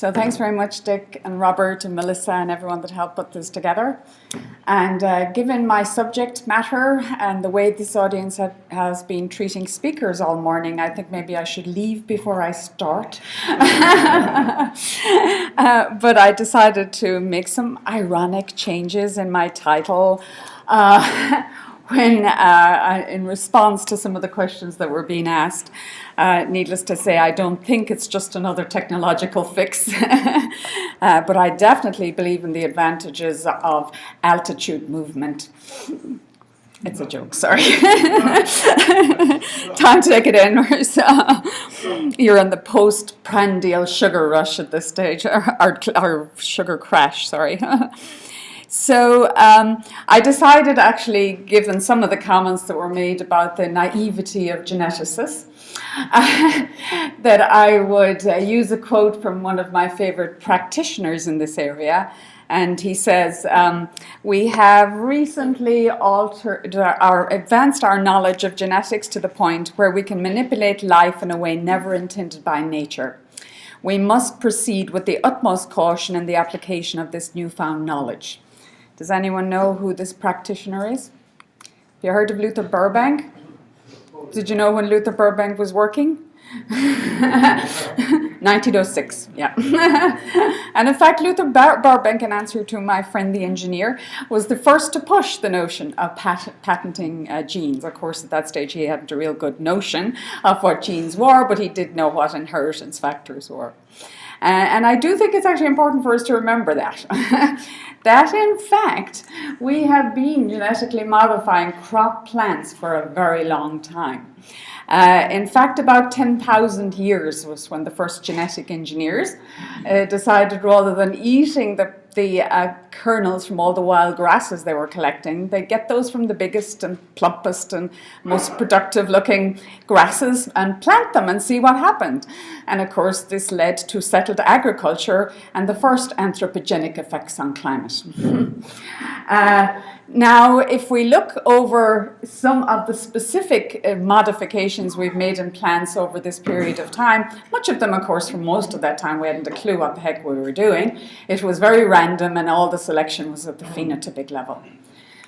So thanks very much, Dick and Robert and Melissa and everyone that helped put this together. And given my subject matter and the way this audience has been treating speakers all morning, I think maybe I should leave before I start. But I decided to make some ironic changes in my title when, in response to some of the questions that were being asked. Needless to say, I don't think it's just another technological fix, but I definitely believe in the advantages of altitude movement. It's a joke, sorry. Time to take it in. So, you're in the post-prandial sugar rush at this stage, or sugar crash, sorry. So I decided, actually, given some of the comments that were made about the naivety of geneticists, that I would use a quote from one of my favorite practitioners in this area. And he says, we have recently advanced our knowledge of genetics to the point where we can manipulate life in a way never intended by nature. We must proceed with the utmost caution in the application of this newfound knowledge. Does anyone know who this practitioner is? Have you heard of Luther Burbank? Did you know when Luther Burbank was working? 1906, yeah. And in fact, Luther Burbank, in answer to my friend the engineer, was the first to push the notion of patenting genes. Of course, at that stage, he hadn't a real good notion of what genes were, but he did know what inheritance factors were. And I do think it's actually important for us to remember that. That, in fact, we have been genetically modifying crop plants for a very long time. In fact, about 10,000 years was when the first genetic engineers decided, rather than eating the kernels from all the wild grasses they were collecting, they get those from the biggest and plumpest and most productive looking grasses and plant them and see what happened. And of course, this led to settled agriculture and the first anthropogenic effects on climate. Now, if we look over some of the specific modifications we've made in plants over this period of time, much of them, of course, for most of that time, we hadn't a clue what the heck we were doing. It was very random, and all the selection was at the phenotypic level.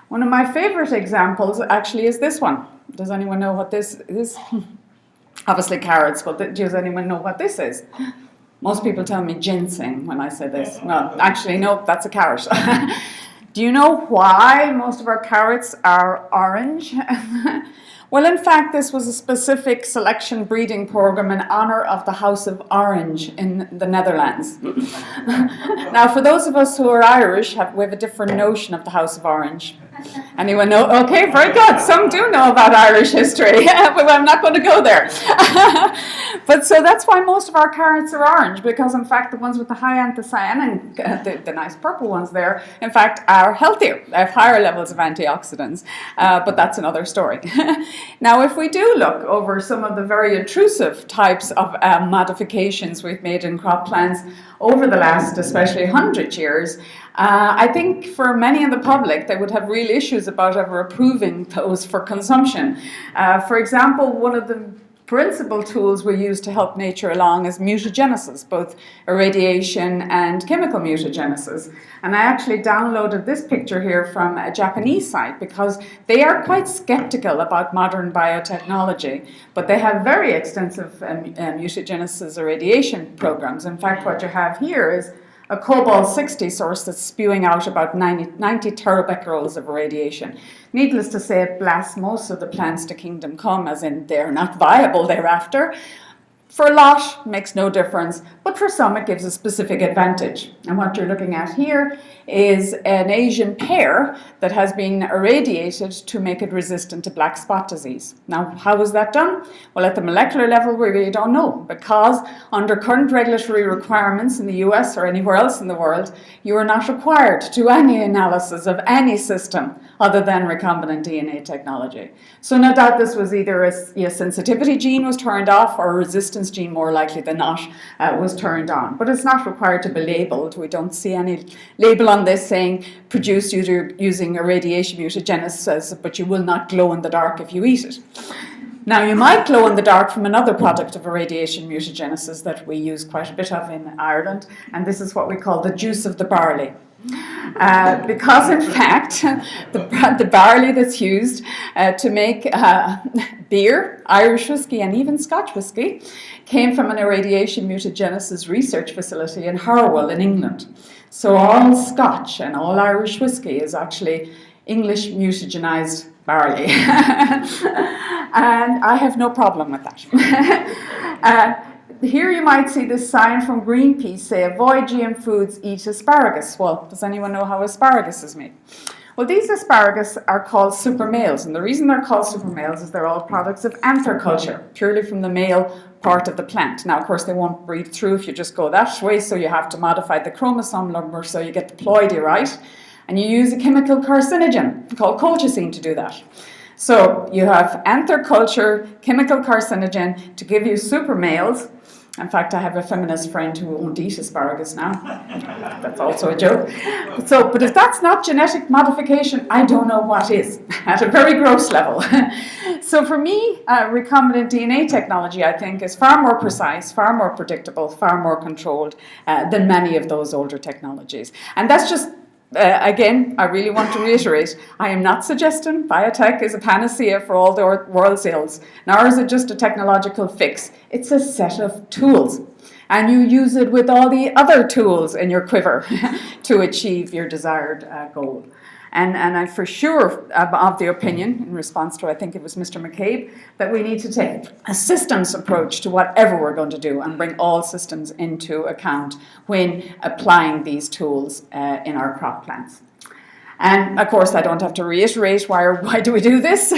One of my favorite examples actually is this one. Does anyone know what this is? Obviously carrots, but does anyone know what this is? Most people tell me ginseng when I say this. Well, actually, no, that's a carrot. Do you know why most of our carrots are orange? Well, in fact, this was a specific selection breeding program in honor of the House of Orange in the Netherlands. Now, for those of us who are Irish, we have a different notion of the House of Orange. Anyone know? Okay, very good. Some do know about Irish history, but I'm not going to go there. But so that's why most of our carrots are orange, because in fact the ones with the high anthocyanin, the nice purple ones there, in fact are healthier. They have higher levels of antioxidants, but that's another story. Now, if we do look over some of the very intrusive types of modifications we've made in crop plants over the last, especially 100 years, I think for many in the public, they would have real issues about ever approving those for consumption. For example, one of the principal tools we use to help nature along is mutagenesis, both irradiation and chemical mutagenesis. And I actually downloaded this picture here from a Japanese site because they are quite skeptical about modern biotechnology, but they have very extensive mutagenesis irradiation programs. In fact, what you have here is a cobalt-60 source that's spewing out about 90 terabecquerels of irradiation. Needless to say, it blasts most of the plants to kingdom come, as in they're not viable thereafter. For a lot, makes no difference, but for some it gives a specific advantage. And what you're looking at here is an Asian pear that has been irradiated to make it resistant to black spot disease. Now, how was that done? Well, at the molecular level, we really don't know, because under current regulatory requirements in the US or anywhere else in the world, you are not required to do any analysis of any system other than recombinant DNA technology. So no doubt this was either a sensitivity gene was turned off or a resistance gene, more likely than not, was turned on. But it's not required to be labeled. We don't see any label on this saying produced using irradiation mutagenesis, but you will not glow in the dark if you eat it. Now, you might glow in the dark from another product of irradiation mutagenesis that we use quite a bit of in Ireland, and this is what we call the juice of the barley. Because in fact, the barley that's used to make beer, Irish whiskey, and even Scotch whiskey came from an irradiation mutagenesis research facility in Harwell in England. So all Scotch and all Irish whiskey is actually English mutagenized barley. And I have no problem with that. Here you might see this sign from Greenpeace say, avoid GM foods, eat asparagus. Well, does anyone know how asparagus is made? Well, these asparagus are called super males, and the reason they're called super males is they're all products of anther culture, purely from the male part of the plant. Now, of course, they won't breed through if you just go that way, so you have to modify the chromosome number so you get the ploidy right, and you use a chemical carcinogen called colchicine to do that. So you have anther culture, chemical carcinogen to give you super males. In fact, I have a feminist friend who won't eat asparagus now. That's also a joke. But if that's not genetic modification, I don't know what is, at a very gross level. So for me, recombinant DNA technology, I think, is far more precise, far more predictable, far more controlled than many of those older technologies. And that's just again, I really want to reiterate, I am not suggesting biotech is a panacea for all the world's ills, nor is it just a technological fix. It's a set of tools, and you use it with all the other tools in your quiver to achieve your desired goal. And I'm for sure of the opinion, in response to, I think it was Mr. McCabe, that we need to take a systems approach to whatever we're going to do and bring all systems into account when applying these tools in our crop plants. And of course, I don't have to reiterate why do we do this?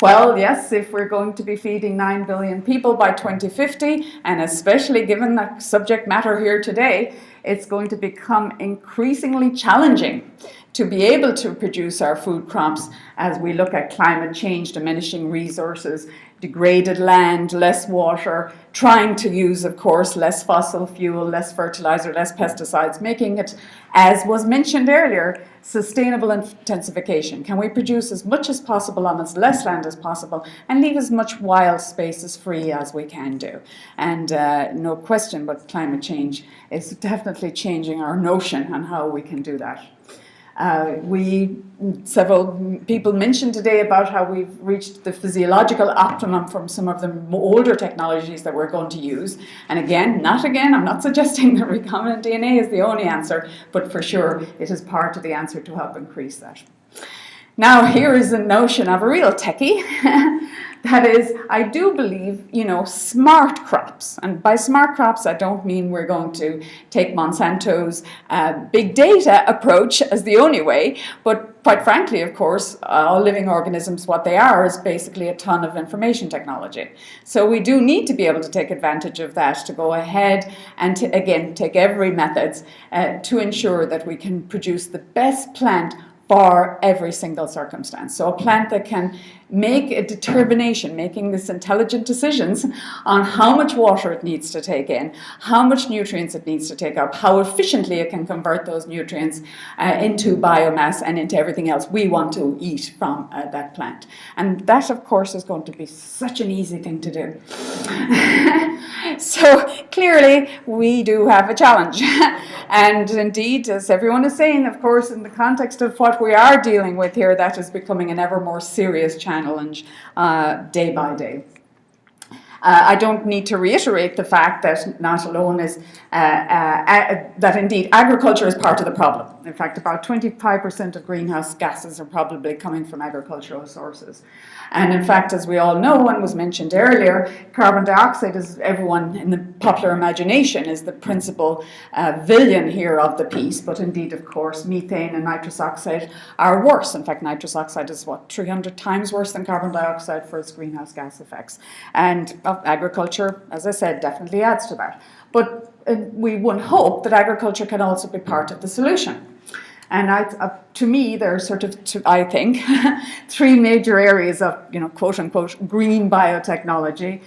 Well, yes, if we're going to be feeding 9 billion people by 2050, and especially given the subject matter here today, it's going to become increasingly challenging to be able to produce our food crops as we look at climate change, diminishing resources, degraded land, less water, trying to use, of course, less fossil fuel, less fertilizer, less pesticides, making it, as was mentioned earlier, sustainable intensification. Can we produce as much as possible on as less land as possible and leave as much wild spaces free as we can do? And no question, but climate change is definitely changing our notion on how we can do that. Several people mentioned today about how we've reached the physiological optimum from some of the older technologies that we're going to use. And again, I'm not suggesting that recombinant DNA is the only answer, but for sure it is part of the answer to help increase that. Now, here is a notion of a real techie. That is, I do believe, smart crops. And by smart crops, I don't mean we're going to take Monsanto's big data approach as the only way, but quite frankly, of course, all living organisms, what they are is basically a ton of information technology. So we do need to be able to take advantage of that to go ahead and to, again, take every method to ensure that we can produce the best plant for every single circumstance. So a plant that can make a determination, making this intelligent decisions on how much water it needs to take in, how much nutrients it needs to take up, how efficiently it can convert those nutrients into biomass and into everything else we want to eat from that plant. And that, of course, is going to be such an easy thing to do. So clearly, we do have a challenge. And indeed, as everyone is saying, of course, in the context of what we are dealing with here, that is becoming an ever more serious challenge day by day. I don't need to reiterate the fact that not alone is that indeed agriculture is part of the problem. In fact, about 25% of greenhouse gases are probably coming from agricultural sources. And in fact, as we all know, and was mentioned earlier, carbon dioxide, is everyone in the popular imagination, is the principal villain here of the piece. But indeed, of course, methane and nitrous oxide are worse. In fact, nitrous oxide is 300 times worse than carbon dioxide for its greenhouse gas effects. And agriculture, as I said, definitely adds to that. But we would hope that agriculture can also be part of the solution. And to me, there are I think, three major areas of, quote unquote, green biotechnology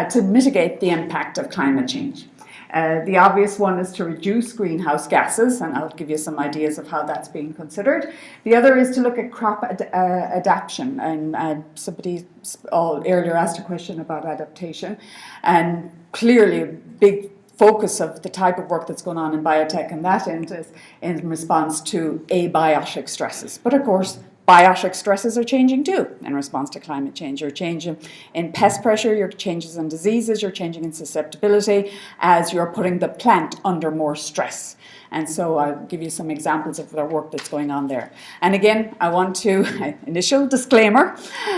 to mitigate the impact of climate change. The obvious one is to reduce greenhouse gases, and I'll give you some ideas of how that's being considered. The other is to look at crop adaptation, and somebody earlier asked a question about adaptation, and clearly a big focus of the type of work that's going on in biotech and that end is in response to abiotic stresses. But of course, biotic stresses are changing too in response to climate change. You're changing in pest pressure, you're changing in diseases, you're changing in susceptibility as you're putting the plant under more stress. And so I'll give you some examples of the work that's going on there. And again, I want to, initial disclaimer,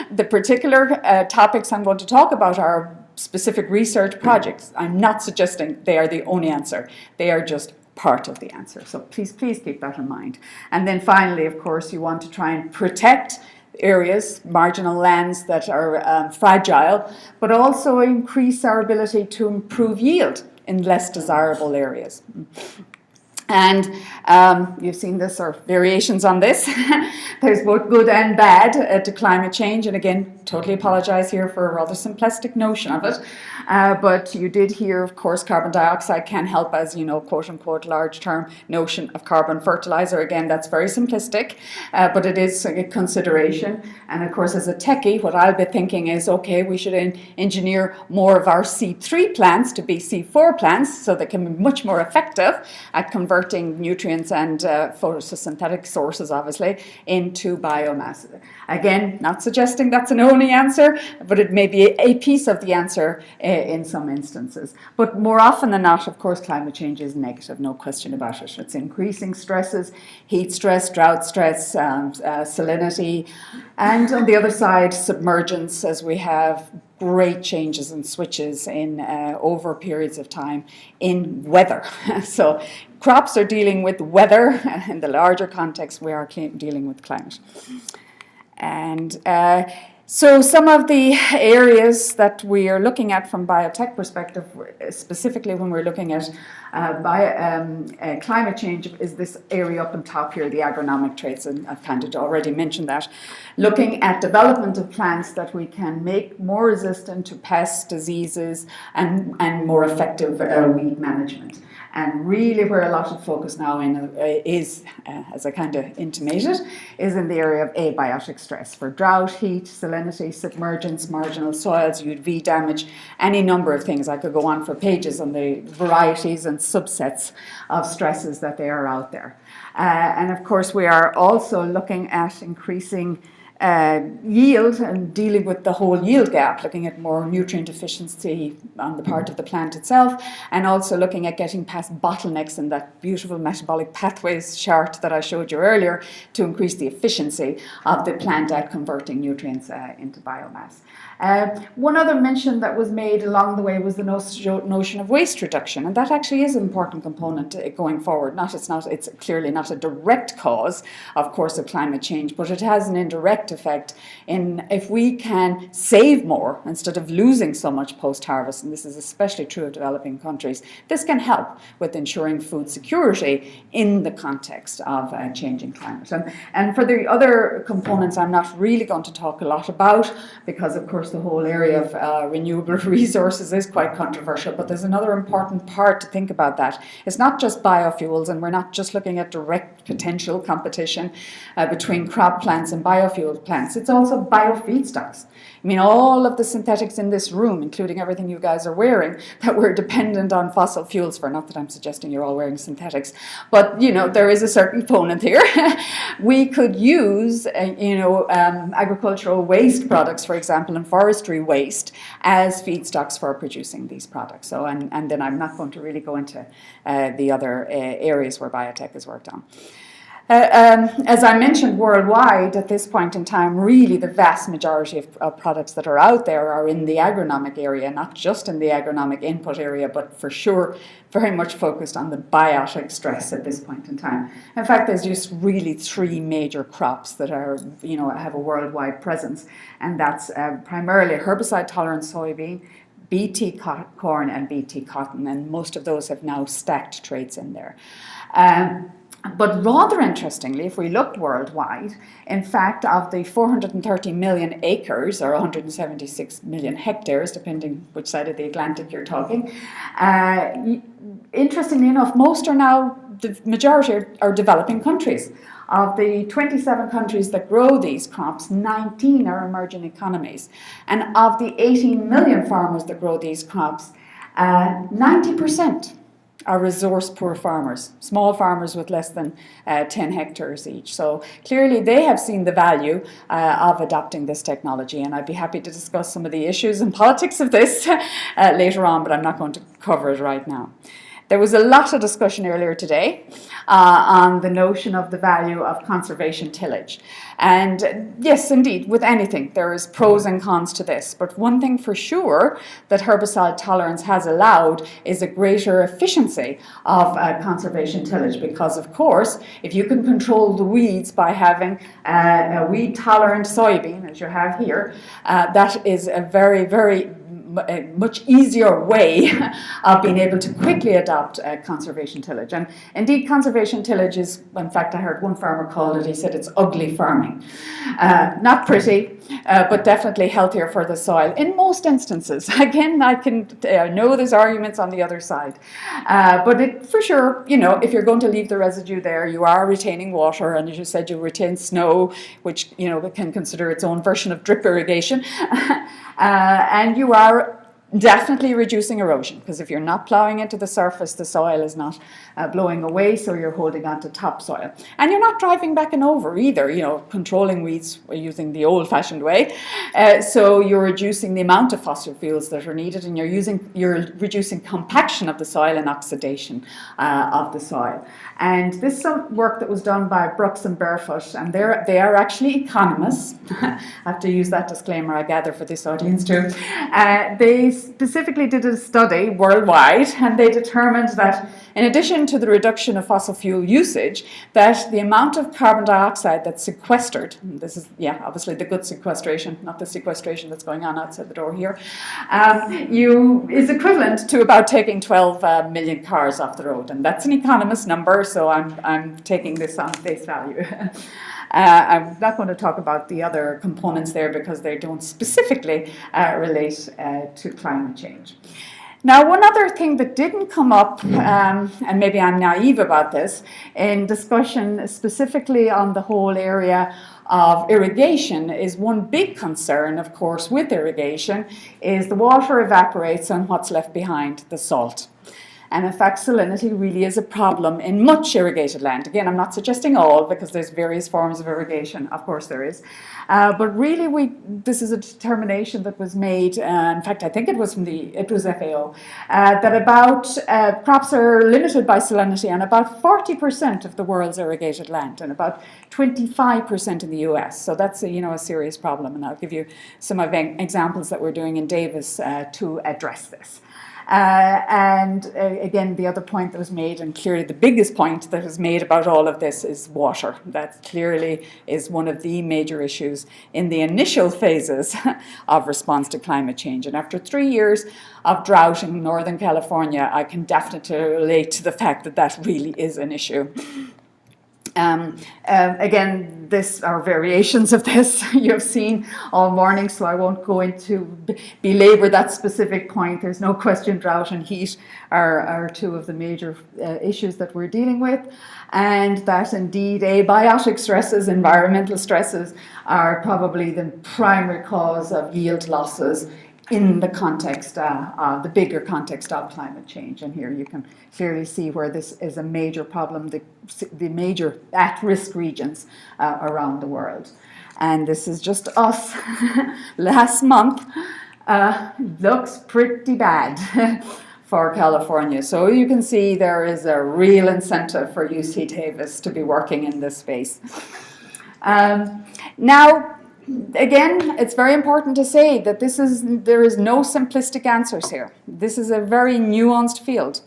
the particular topics I'm going to talk about are specific research projects. I'm not suggesting they are the only answer. They are just part of the answer. So please keep that in mind. And then finally, of course, you want to try and protect areas, marginal lands that are fragile, but also increase our ability to improve yield in less desirable areas. And you've seen this, or variations on this. There's both good and bad to climate change. And again, totally apologize here for a rather simplistic notion of it. But you did hear, of course, carbon dioxide can help as, quote unquote, large term notion of carbon fertilizer. Again, that's very simplistic, but it is a consideration. And of course, as a techie, what I'll be thinking is, okay, we should engineer more of our C3 plants to be C4 plants so they can be much more effective at converting nutrients and photosynthetic sources, obviously, into biomass. Again, not suggesting that's an only answer, but it may be a piece of the answer in some instances. But more often than not, of course, climate change is negative, no question about it. It's increasing stresses, heat stress, drought stress, salinity, and on the other side, submergence, as we have great changes and switches in over periods of time in weather. So crops are dealing with weather. In the larger context, we are dealing with climate. And so some of the areas that we are looking at from biotech perspective, specifically when we're looking at climate change, is this area up on top here, the agronomic traits, and I've kind of already mentioned that. Looking at development of plants that we can make more resistant to pests, diseases, and more effective weed management. And really where a lot of focus now is, as I kind of intimated, is in the area of abiotic stress for drought, heat, salinity, submergence, marginal soils, UV damage, any number of things. I could go on for pages on the varieties and subsets of stresses that they are out there. And of course, we are also looking at increasing yield and dealing with the whole yield gap, looking at more nutrient efficiency on the part of the plant itself, and also looking at getting past bottlenecks in that beautiful metabolic pathways chart that I showed you earlier to increase the efficiency of the plant at converting nutrients into biomass. One other mention that was made along the way was the notion of waste reduction, and that actually is an important component going forward. It's clearly not a direct cause, of course, of climate change, but it has an indirect effect in if we can save more instead of losing so much post-harvest, and this is especially true of developing countries, this can help with ensuring food security in the context of changing climate. And for the other components, I'm not really going to talk a lot about, because of course the whole area of renewable resources is quite controversial, but there's another important part to think about that. It's not just biofuels, and we're not just looking at direct potential competition between crop plants and biofuel plants. It's also biofeedstocks. I mean, all of the synthetics in this room, including everything you guys are wearing, that we're dependent on fossil fuels for, not that I'm suggesting you're all wearing synthetics, but, there is a certain component here. We could use, agricultural waste products, for example, and forestry waste as feedstocks for producing these products. So, and then I'm not going to really go into the other areas where biotech is worked on. As I mentioned, worldwide at this point in time, really the vast majority of products that are out there are in the agronomic area, not just in the agronomic input area, but for sure very much focused on the biotic stress at this point in time. In fact, there's just really three major crops that are, have a worldwide presence, and that's primarily herbicide-tolerant soybean, BT corn, and BT cotton, and most of those have now stacked traits in there. But rather interestingly, if we looked worldwide, in fact, of the 430 million acres, or 176 million hectares, depending which side of the Atlantic you're talking, interestingly enough, most are now, the majority are developing countries. Of the 27 countries that grow these crops, 19 are emerging economies. And of the 18 million farmers that grow these crops, 90% are resource-poor farmers, small farmers with less than 10 hectares each. So clearly they have seen the value of adopting this technology, and I'd be happy to discuss some of the issues and politics of this later on, but I'm not going to cover it right now. There was a lot of discussion earlier today on the notion of the value of conservation tillage. And yes, indeed, with anything, there is pros and cons to this. But one thing for sure that herbicide tolerance has allowed is a greater efficiency of conservation tillage. Because, of course, if you can control the weeds by having a weed-tolerant soybean, as you have here, that is a very, very much easier way of being able to quickly adopt conservation tillage. And indeed, conservation tillage is, in fact, I heard one farmer call it, he said it's ugly farming. Not pretty, but definitely healthier for the soil in most instances. Again, I know there's arguments on the other side. But for sure, you know, if you're going to leave the residue there, you are retaining water, and as you said, you retain snow, which, you know, can consider its own version of drip irrigation. And you are definitely reducing erosion, because if you're not ploughing into the surface, the soil is not blowing away, so you're holding on to topsoil. And you're not driving back and over either, you know, controlling weeds using the old-fashioned way. So you're reducing the amount of fossil fuels that are needed, and you're reducing compaction of the soil and oxidation of the soil. And this is some work that was done by Brooks and Barefoot, and they are actually economists. I have to use that disclaimer, I gather, for this audience too. They specifically did a study worldwide, and they determined that in addition to the reduction of fossil fuel usage, that the amount of carbon dioxide that's sequestered, this is, yeah, obviously the good sequestration, not the sequestration that's going on outside the door here, is equivalent to about taking 12 million cars off the road. And that's an economist number, so I'm taking this on face value. I'm not going to talk about the other components there because they don't specifically relate to climate change. Now, one other thing that didn't come up, and maybe I'm naive about this, in discussion specifically on the whole area of irrigation, is one big concern, of course, with irrigation, is the water evaporates and what's left behind, the salt. And in fact, salinity really is a problem in much irrigated land. Again, I'm not suggesting all, because there's various forms of irrigation. Of course there is. But really, this is a determination that was made, in fact, I think it was FAO, that about crops are limited by salinity on about 40% of the world's irrigated land, and about 25% in the US. So that's a serious problem, and I'll give you some of examples that we're doing in Davis to address this. Again, the other point that was made, and clearly the biggest point that was made about all of this, is water. That clearly is one of the major issues in the initial phases of response to climate change. And after 3 years of drought in Northern California, I can definitely relate to the fact that that really is an issue. Again, this are variations of this you've seen all morning, so I won't go into belabor that specific point. There's no question drought and heat are two of the major issues that we're dealing with, and that indeed abiotic stresses, environmental stresses, are probably the primary cause of yield losses in the context, the bigger context of climate change. And here you can clearly see where this is a major problem, the major at-risk regions around the world. And this is just us last month. Looks pretty bad for California. So you can see there is a real incentive for UC Davis to be working in this space. Now, again, it's very important to say that there is no simplistic answers here. This is a very nuanced field.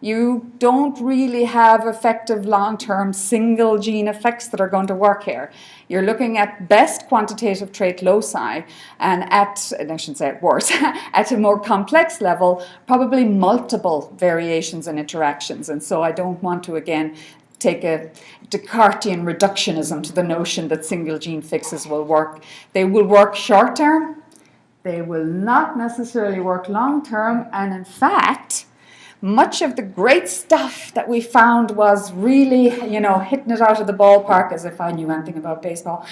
You don't really have effective long-term single gene effects that are going to work here. You're looking at best quantitative trait loci, and I shouldn't say it worse, at a more complex level, probably multiple variations and interactions. And so I don't want to, again, take a Descartesian reductionism to the notion that single gene fixes will work. They will work short term, they will not necessarily work long term, and in fact, much of the great stuff that we found was really, hitting it out of the ballpark, as if I knew anything about baseball,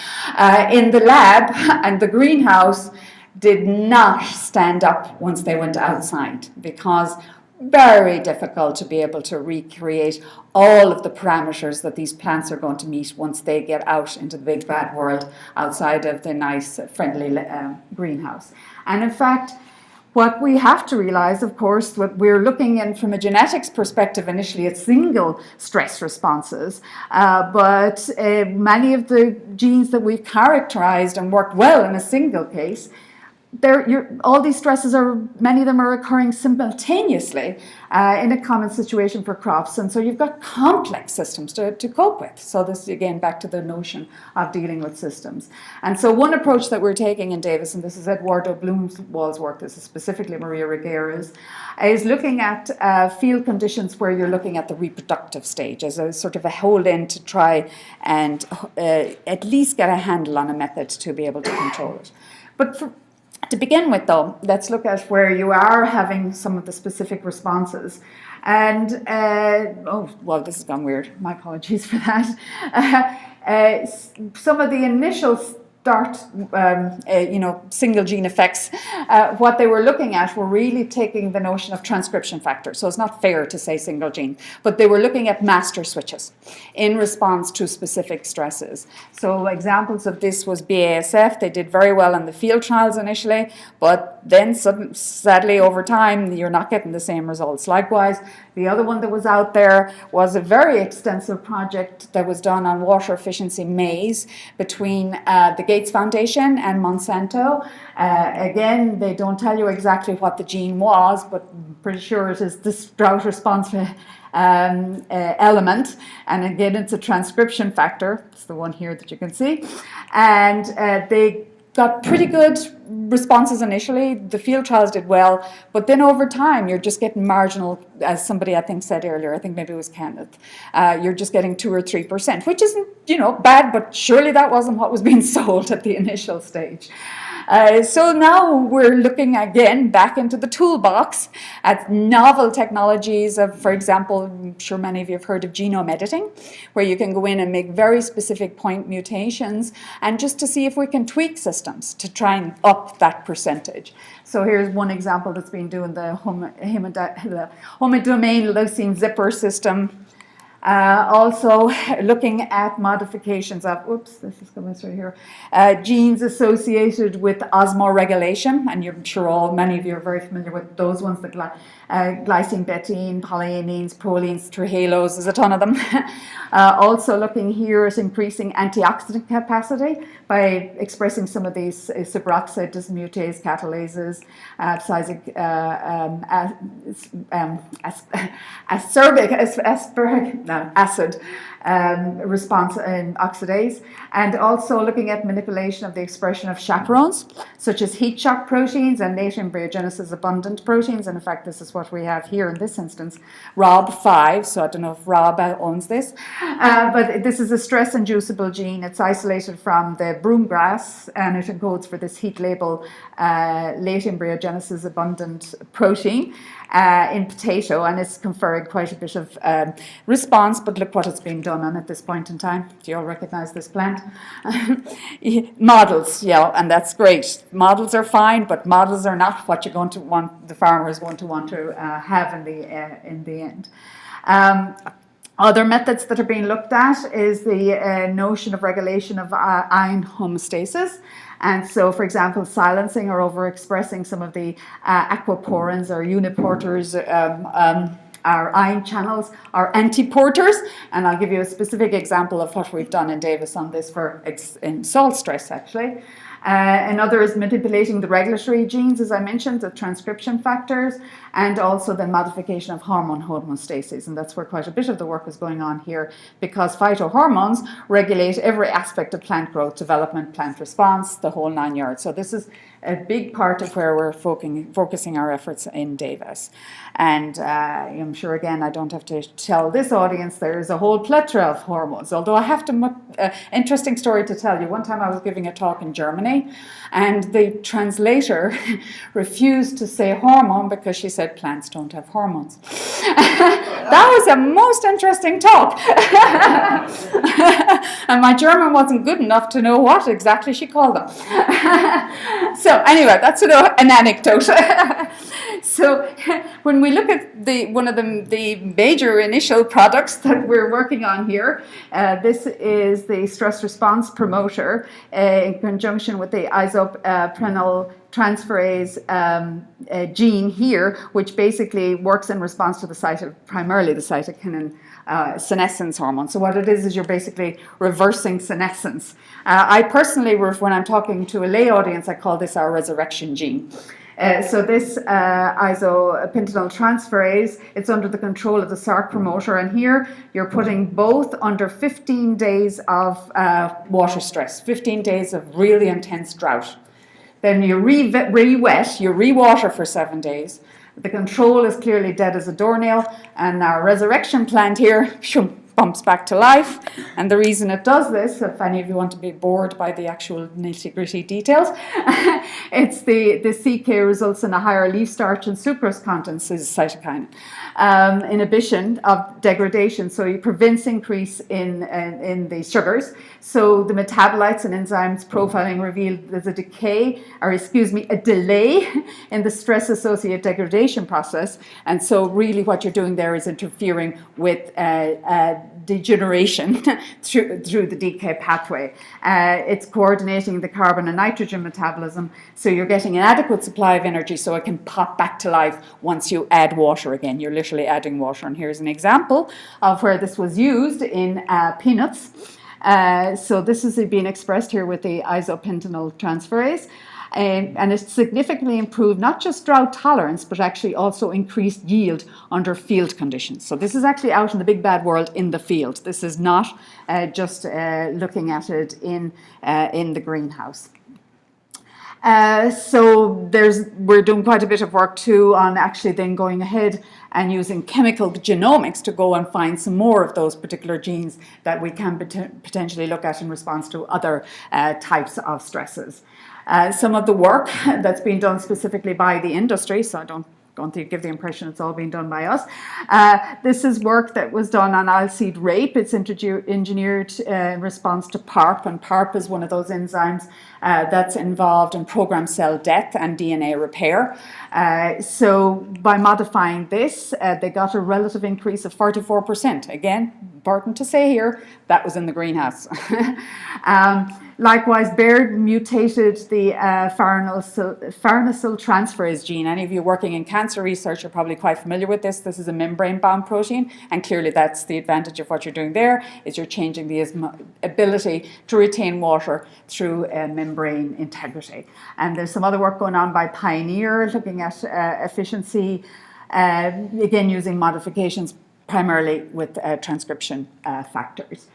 in the lab and the greenhouse did not stand up once they went outside, because very difficult to be able to recreate all of the parameters that these plants are going to meet once they get out into the big bad world outside of the nice friendly greenhouse. And in fact, what we have to realize, of course, what we're looking in from a genetics perspective initially at single stress responses, but many of the genes that we've characterized and worked well in a single case, all these stresses many of them are occurring simultaneously in a common situation for crops, and so you've got complex systems to cope with. So this is again back to the notion of dealing with systems. And so one approach that we're taking in Davis, and this is Eduardo Blumwald's work, this is specifically Maria Reguera's, is looking at field conditions where you're looking at the reproductive stage as a sort of a hold-in to try and at least get a handle on a method to be able to control it. But to begin with, though, let's look at where you are having some of the specific responses. And, this has gone weird. My apologies for that. Some of the initial start, single gene effects, what they were looking at were really taking the notion of transcription factor. So it's not fair to say single gene, but they were looking at master switches in response to specific stresses. So examples of this was BASF. They did very well in the field trials initially, but then sadly over time, you're not getting the same results. Likewise, the other one that was out there was a very extensive project that was done on water efficiency maize between the Gates Foundation and Monsanto. Again, they don't tell you exactly what the gene was, but I'm pretty sure it is this drought response element. And again, it's a transcription factor. It's the one here that you can see. And they got pretty good responses initially. The field trials did well, but then over time you're just getting marginal, as somebody I think said earlier, I think maybe it was Kenneth, you're just getting 2 or 3%, which isn't, bad, but surely that wasn't what was being sold at the initial stage. So now we're looking again back into the toolbox at novel technologies of, for example, I'm sure many of you have heard of genome editing, where you can go in and make very specific point mutations and just to see if we can tweak systems to try and up that percentage. So here's one example that's been doing the homodomain leucine zipper system. Also looking at modifications of, this is coming through here, genes associated with osmoregulation, and I'm sure many of you are very familiar with those ones, the glycine, betaine, polyamines, prolines, trihalos, there's a ton of them. Also looking here at increasing antioxidant capacity by expressing some of these superoxide dismutase catalases, aspartic acid response in oxidase, and also looking at manipulation of the expression of chaperones, such as heat shock proteins and late embryogenesis abundant proteins. And in fact, this is what we have here in this instance, ROB5. So I don't know if Rob owns this, but this is a stress-inducible gene. It's isolated from the broom grass, and it encodes for this heat label late embryogenesis abundant protein in potato, and it's conferring quite a bit of response. But look what it's been done on at this point in time. Do you all recognize this plant? Models, and that's great. Models are fine, but models are not what you're going to want, the farmer is going to want to have in the end. Other methods that are being looked at is the notion of regulation of ion homeostasis. And so, for example, silencing or overexpressing some of the aquaporins or uniporters, our ion channels are antiporters. And I'll give you a specific example of what we've done in Davis on this in salt stress, actually. Another is manipulating the regulatory genes, as I mentioned, the transcription factors, and also the modification of hormone homeostasis. And that's where quite a bit of the work is going on here, because phytohormones regulate every aspect of plant growth, development, plant response, the whole 9 yards. So this is a big part of where we're focusing our efforts in Davis. And I'm sure, again, I don't have to tell this audience there's a whole plethora of hormones, although I have to, interesting story to tell you. One time I was giving a talk in Germany, and the translator refused to say hormone because she said plants don't have hormones. That was a most interesting talk. And my German wasn't good enough to know what exactly she called them. So anyway, that's an anecdote. So when we look at one of the major initial products that we're working on here, this is the stress response promoter in conjunction with the isoprenyl transferase gene here, which basically works in response to primarily the cytokinin senescence hormone. So what it is you're basically reversing senescence. I personally, when I'm talking to a lay audience, I call this our resurrection gene. So this isopentenyl transferase, it's under the control of the SARC promoter, and here you're putting both under 15 days of water stress, 15 days of really intense drought. Then you re-wet, you re-water for 7 days. The control is clearly dead as a doornail, and our resurrection plant here bumps back to life. And the reason it does this, if any of you want to be bored by the actual nitty-gritty details, it's the CK results in a higher leaf starch and sucrose contents is cytokine inhibition of degradation. So it prevents increase in the sugars. So the metabolites and enzymes profiling reveal there's a delay in the stress-associated degradation process. And so really what you're doing there is interfering with degeneration through the decay pathway. It's coordinating the carbon and nitrogen metabolism, so you're getting an adequate supply of energy so it can pop back to life once you add water again. You're literally adding water. And here's an example of where this was used in peanuts. So this is being expressed here with the isopentenyl transferase. And it's significantly improved not just drought tolerance, but actually also increased yield under field conditions. So this is actually out in the big bad world in the field. This is not just looking at it in the greenhouse. So we're doing quite a bit of work too on actually then going ahead and using chemical genomics to go and find some more of those particular genes that we can potentially look at in response to other types of stresses. Some of the work that's been done specifically by the industry, so I don't want to give the impression it's all being done by us. This is work that was done on oilseed rape. It's engineered in response to PARP, and PARP is one of those enzymes that's involved in programmed cell death and DNA repair. So by modifying this, they got a relative increase of 44%. Again, important to say here, that was in the greenhouse. Likewise, Baird mutated the farnesyl transferase gene. Any of you working in cancer research are probably quite familiar with this. This is a membrane-bound protein, and clearly that's the advantage of what you're doing there, is you're changing the ability to retain water through membrane integrity. And there's some other work going on by Pioneer, looking at efficiency, again using modifications primarily with transcription factors.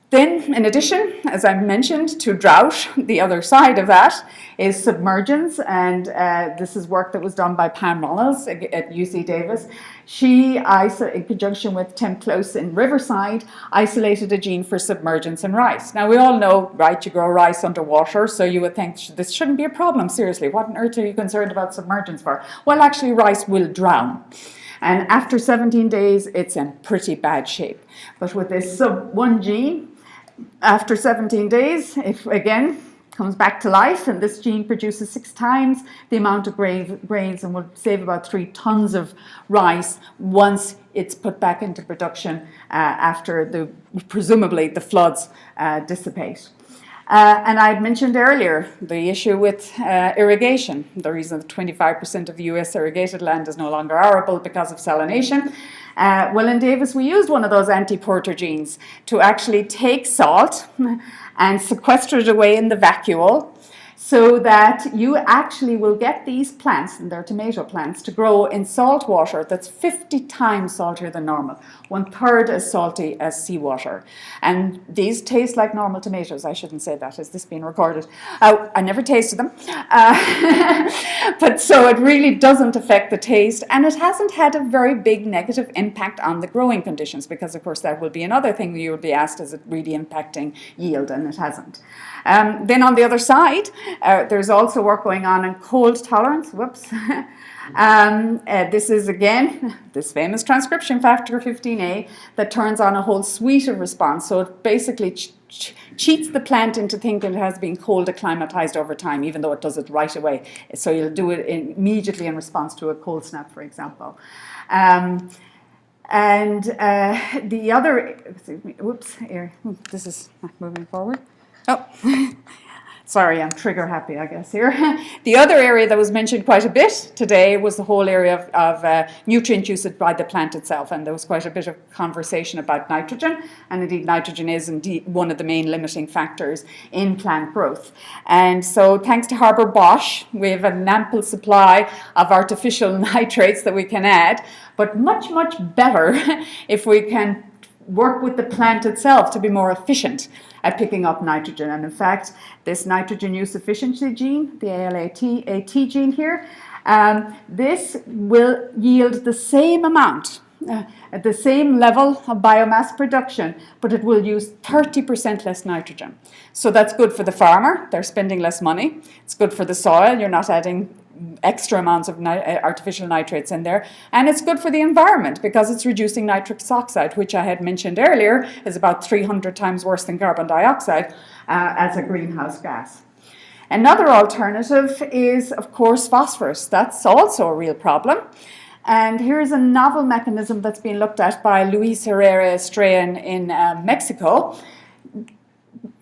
Then, in addition, as I mentioned, to drought, the other side of that is submergence, and this is work that was done by Pam Ronalds at UC Davis. She, in conjunction with Tim Close in Riverside, isolated a gene for submergence in rice. Now, we all know, right, you grow rice underwater, so you would think this shouldn't be a problem, seriously. What on earth are you concerned about submergence for? Well, actually, rice will drown. And after 17 days, it's in pretty bad shape. But with this sub-1 gene, after 17 days, it again comes back to life, and this gene produces 6 times the amount of grains and will save about 3 tons of rice once it's put back into production after presumably the floods dissipate. And I mentioned earlier the issue with irrigation, the reason that 25% of the US irrigated land is no longer arable because of salination. Well, in Davis, we used one of those anti-porter genes to actually take salt and sequester it away in the vacuole, so that you actually will get these plants, and they're tomato plants, to grow in salt water that's 50 times saltier than normal, 1/3 as salty as seawater. And these taste like normal tomatoes. I shouldn't say that. Is this being recorded? I never tasted them. But so it really doesn't affect the taste, and it hasn't had a very big negative impact on the growing conditions, because of course that will be another thing that you will be asked, is it really impacting yield? And it hasn't. Then on the other side, there's also work going on in cold tolerance. Whoops. This is again this famous transcription factor 15A that turns on a whole suite of response. So it basically cheats the plant into thinking it has been cold acclimatized over time, even though it does it right away. So you'll do it immediately in response to a cold snap, for example. And the other, excuse me, whoops, here, this is not moving forward. Oh, sorry, I'm trigger happy, I guess, here. The other area that was mentioned quite a bit today was the whole area of nutrient usage by the plant itself, and there was quite a bit of conversation about nitrogen, and indeed nitrogen is indeed one of the main limiting factors in plant growth. And so thanks to Haber-Bosch, we have an ample supply of artificial nitrates that we can add, but much, much better if we can work with the plant itself to be more efficient at picking up nitrogen. And in fact, this nitrogen use efficiency gene, the ALAT gene here, this will yield the same amount, at the same level of biomass production, but it will use 30% less nitrogen. So that's good for the farmer, they're spending less money. It's good for the soil, you're not adding extra amounts of artificial nitrates in there, and it's good for the environment because it's reducing nitrous oxide, which I had mentioned earlier is about 300 times worse than carbon dioxide as a greenhouse gas. Another alternative is, of course, phosphorus. That's also a real problem. And here's a novel mechanism that's been looked at by Luis Herrera Estrella in Mexico,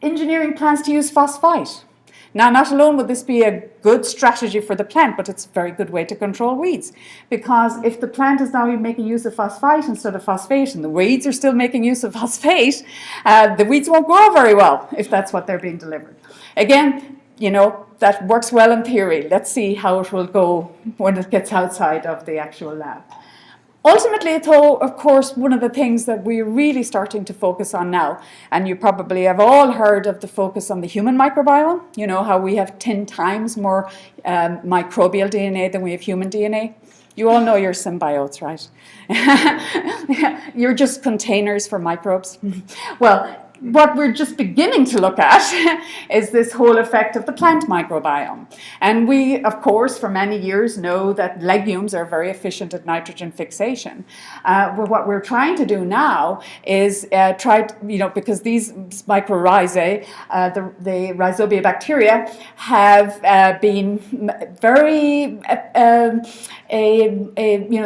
engineering plants to use phosphite. Now, not alone would this be a good strategy for the plant, but it's a very good way to control weeds. Because if the plant is now making use of phosphite instead of phosphate, and the weeds are still making use of phosphate, the weeds won't grow very well if that's what they're being delivered. Again, you know, that works well in theory. Let's see how it will go when it gets outside of the actual lab. Ultimately, though, of course, one of the things that we're really starting to focus on now, and you probably have all heard of the focus on the human microbiome, you know, how we have 10 times more microbial DNA than we have human DNA. You all know you're symbiotes, right? You're just containers for microbes. Well, what we're just beginning to look at is this whole effect of the plant microbiome. And we, of course, for many years know that legumes are very efficient at nitrogen fixation. But what we're trying to do now is because these mycorrhizae, the rhizobia bacteria, have been very,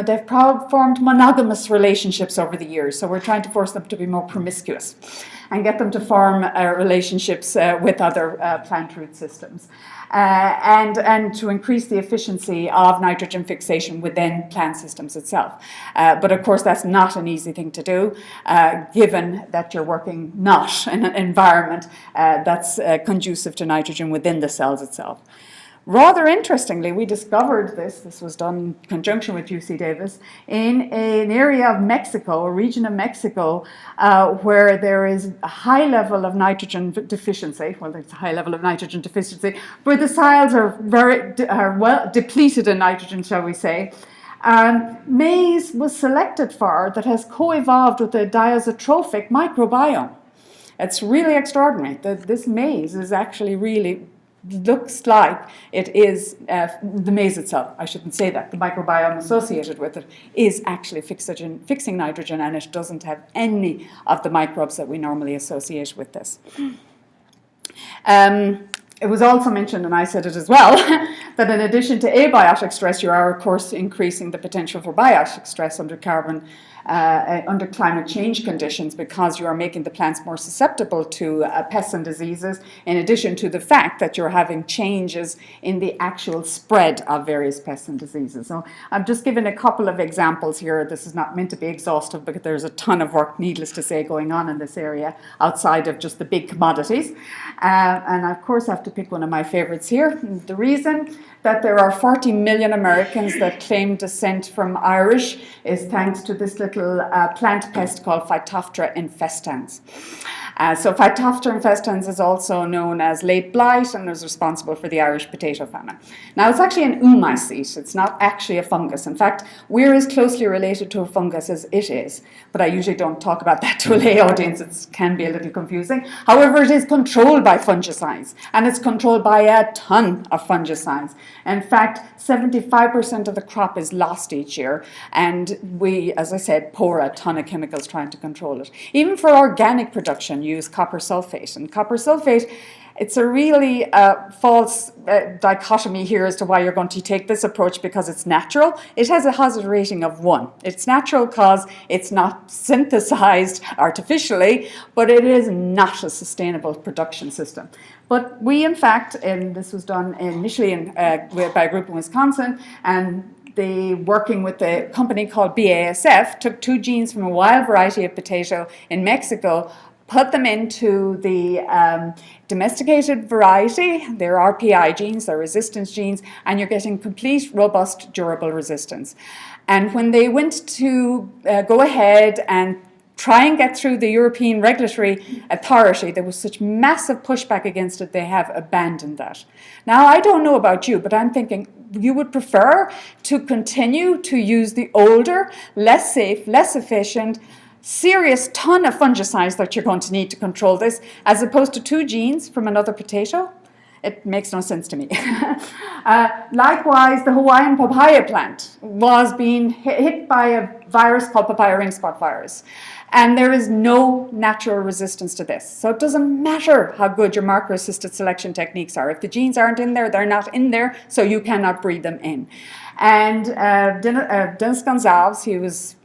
they've formed monogamous relationships over the years. So we're trying to force them to be more promiscuous and get them to form relationships with other plant root systems. And to increase the efficiency of nitrogen fixation within plant systems itself. But of course, that's not an easy thing to do, given that you're working not in an environment that's conducive to nitrogen within the cells itself. Rather interestingly, we discovered this was done in conjunction with UC Davis, in an area of Mexico, a region of Mexico, where there is a high level of nitrogen deficiency. Well, there's a high level of nitrogen deficiency, where the soils are well depleted in nitrogen, shall we say. Maize was selected for that has co-evolved with a diazotrophic microbiome. It's really extraordinary that this maize is actually really looks like it is the maize itself. I shouldn't say that. The microbiome associated with it is actually fixing nitrogen, and it doesn't have any of the microbes that we normally associate with this. It was also mentioned, and I said it as well, that in addition to abiotic stress, you are, of course, increasing the potential for biotic stress under under climate change conditions, because you are making the plants more susceptible to pests and diseases, in addition to the fact that you're having changes in the actual spread of various pests and diseases. So I'm just giving a couple of examples here. This is not meant to be exhaustive, because there's a ton of work, needless to say, going on in this area outside of just the big commodities. And of course I have to pick one of my favorites here. The reason that there are 40 million Americans that claim descent from Irish is thanks to this little plant pest called Phytophthora infestans. So Phytophthora infestans is also known as late blight and is responsible for the Irish potato famine. Now, it's actually an oomycete. It's not actually a fungus. In fact, we're as closely related to a fungus as it is, but I usually don't talk about that to a lay audience. It can be a little confusing. However, it is controlled by fungicides, and it's controlled by a ton of fungicides. In fact, 75% of the crop is lost each year, and we, as I said, pour a ton of chemicals trying to control it. Even for organic production, use copper sulfate. And copper sulfate, it's a really false dichotomy here as to why you're going to take this approach, because it's natural. It has a hazard rating of 1. It's natural because it's not synthesized artificially, but it is not a sustainable production system. But we, in fact, and this was done initially by a group in Wisconsin, and they, working with a company called BASF, took 2 genes from a wild variety of potato in Mexico, put them into the domesticated variety. They're RPI genes, they're resistance genes, and you're getting complete, robust, durable resistance. And when they went to go ahead and try and get through the European regulatory authority, there was such massive pushback against it, they have abandoned that. Now, I don't know about you, but I'm thinking you would prefer to continue to use the older, less safe, less efficient, serious ton of fungicides that you're going to need to control this, as opposed to 2 genes from another potato? It makes no sense to me. Likewise, the Hawaiian papaya plant was being hit by a virus called papaya ring spot virus. And there is no natural resistance to this. So it doesn't matter how good your marker-assisted selection techniques are. If the genes aren't in there, they're not in there, so you cannot breed them in. And Dennis Gonzalez, he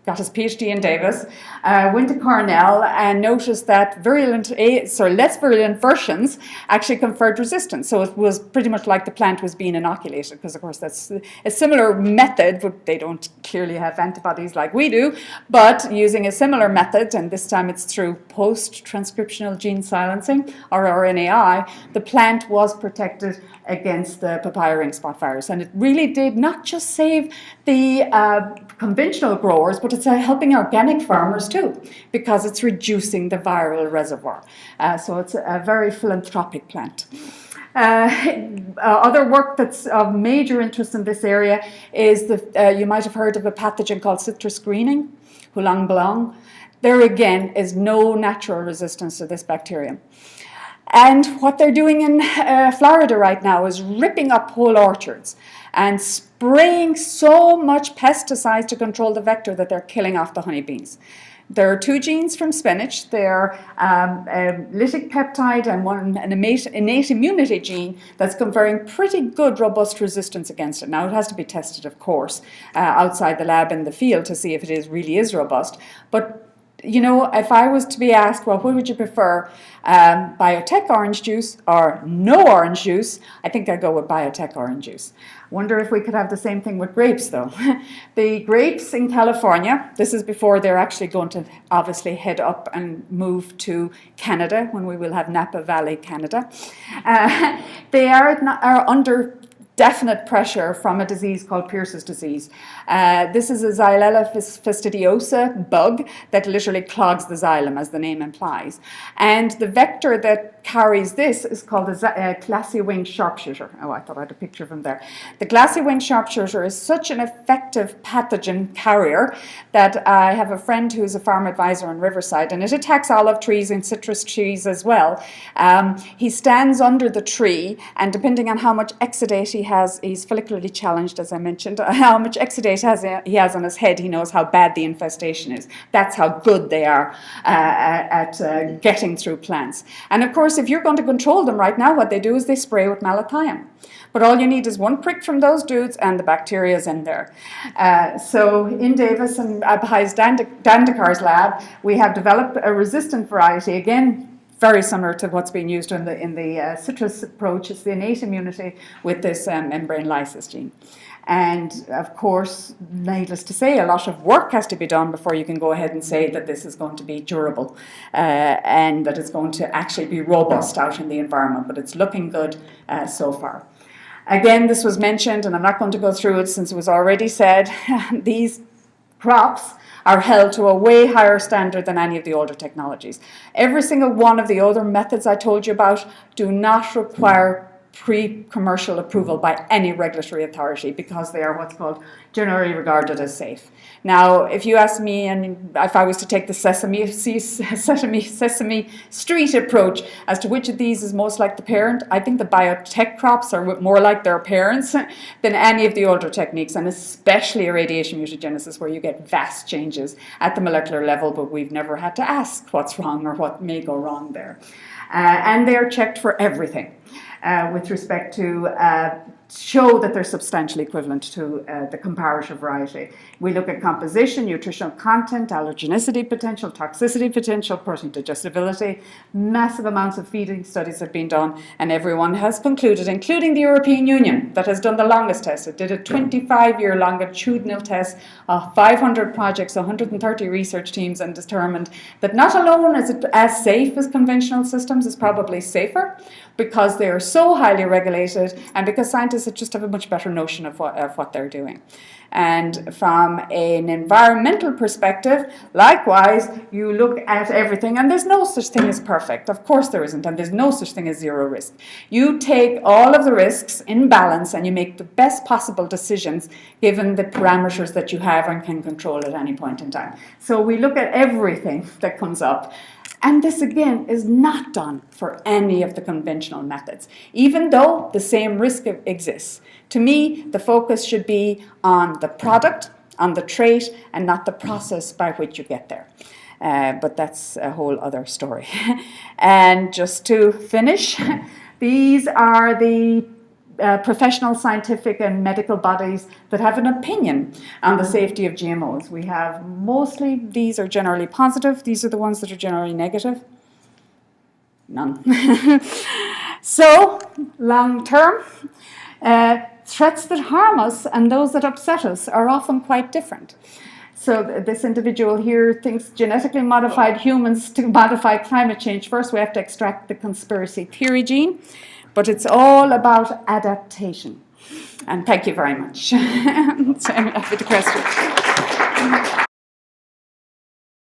got his PhD in Davis, went to Cornell and noticed that less virulent versions actually conferred resistance. So it was pretty much like the plant was being inoculated, because of course that's a similar method, but they don't clearly have antibodies like we do, but using a similar method, and this time it's through post-transcriptional gene silencing, or RNAi, the plant was protected against the papaya ring spot virus. And it really did not just save the conventional growers, but it's helping organic farmers too, because it's reducing the viral reservoir. So it's a very philanthropic plant. Other work that's of major interest in this area is you might have heard of a pathogen called citrus greening, hulang belang. There again is no natural resistance to this bacterium. And what they're doing in Florida right now is ripping up whole orchards and spraying so much pesticides to control the vector that they're killing off the honeybees. There are 2 genes from spinach. They're a lytic peptide and an innate immunity gene that's conferring pretty good, robust resistance against it. Now, it has to be tested, of course, outside the lab in the field to see if it really is robust. But you know, if I was to be asked, well, what would you prefer, biotech orange juice or no orange juice? I think I'd go with biotech orange juice. Wonder if we could have the same thing with grapes, though. The grapes in California, this is before they're actually going to obviously head up and move to Canada, when we will have Napa Valley, Canada. They are under definite pressure from a disease called Pierce's disease. This is a Xylella fastidiosa bug that literally clogs the xylem, as the name implies. And the vector that carries this is called the glassy-winged sharpshooter. Oh, I thought I had a picture from there. The glassy-winged sharpshooter is such an effective pathogen carrier that I have a friend who's a farm advisor in Riverside, and it attacks olive trees and citrus trees as well. He stands under the tree, and depending on how much exudate he he's follicularly challenged, as I mentioned. How much exudate he has on his head, he knows how bad the infestation is. That's how good they are at getting through plants. And of course, if you're going to control them right now, what they do is they spray with malathion. But all you need is one prick from those dudes and the bacteria is in there. So in Davis and Abhai's Dandikar's lab, we have developed a resistant variety, again, very similar to what's being used in the citrus approach. It's the innate immunity with this membrane lysis gene. And of course, needless to say, a lot of work has to be done before you can go ahead and say that this is going to be durable and that it's going to actually be robust out in the environment. But it's looking good so far. Again, this was mentioned, and I'm not going to go through it since it was already said. These crops are held to a way higher standard than any of the older technologies. Every single one of the other methods I told you about do not require pre-commercial approval by any regulatory authority because they are what's called generally regarded as safe. Now, if you ask me, and if I was to take the Sesame Street approach as to which of these is most like the parent, I think the biotech crops are more like their parents than any of the older techniques, and especially irradiation mutagenesis, where you get vast changes at the molecular level, but we've never had to ask what's wrong or what may go wrong there. And they are checked for everything. With respect to show that they're substantially equivalent to the comparative variety. We look at composition, nutritional content, allergenicity potential, toxicity potential, protein digestibility. Massive amounts of feeding studies have been done, and everyone has concluded, including the European Union, that has done the longest test. It did a 25-year longitudinal test of 500 projects, 130 research teams, and determined that not alone is it as safe as conventional systems, it's probably safer, because they are so highly regulated and because scientists just have a much better notion of what they're doing. And from an environmental perspective, likewise, you look at everything, and there's no such thing as perfect. Of course there isn't, and there's no such thing as zero risk. You take all of the risks in balance and you make the best possible decisions given the parameters that you have and can control at any point in time. So we look at everything that comes up. And this, again, is not done for any of the conventional methods, even though the same risk exists. To me, the focus should be on the product, on the trait, and not the process by which you get there. But that's a whole other story. And just to finish, these are the professional, scientific and medical bodies that have an opinion on the safety of GMOs. We have mostly, these are generally positive. These are the ones that are generally negative. None. So, long term, threats that harm us and those that upset us are often quite different. So this individual here thinks genetically modified humans to modify climate change. First, we have to extract the conspiracy theory gene. But it's all about adaptation. And thank you very much. So I'm happy to question.